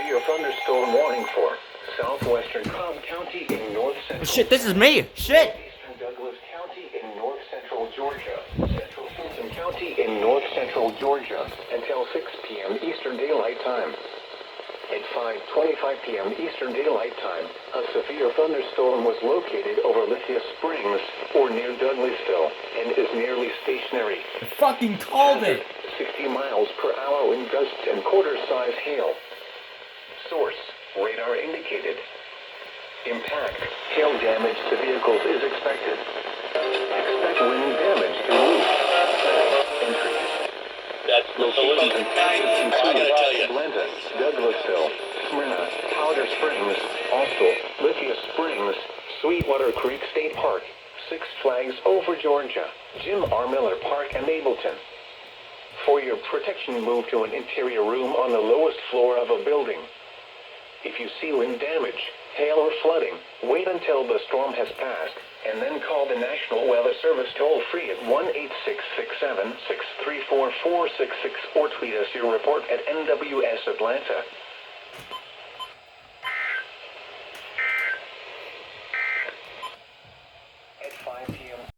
severe thunderstorm warning for southwestern Cobb County in north central. Shit, this is me. Shit. Eastern Douglas County in north central Georgia. Central Fulton County in north central Georgia until 6 p.m. Eastern Daylight Time. At 5:25 p.m. Eastern Daylight Time, a severe thunderstorm was located over Lithia Springs or near Douglasville and is nearly stationary. I fucking called it. 60 miles per hour in gusts and quarter-size hail. Source, radar indicated. Impact, hail damage to vehicles is expected. Expect wind damage to roofs. Entries. That's Locations in Texas I include gotta tell you. Atlanta, Douglasville, Smyrna, Powder Springs, also Lithia Springs, Sweetwater Creek State Park, Six Flags Over Georgia, Jim R. Miller Park, and Ableton. For your protection, move to an interior room on the lowest floor of a building. If you see wind damage, hail, or flooding, wait until the storm has passed, and then call the National Weather Service toll-free at 1-866-7-634-466 or tweet us your report at NWS Atlanta.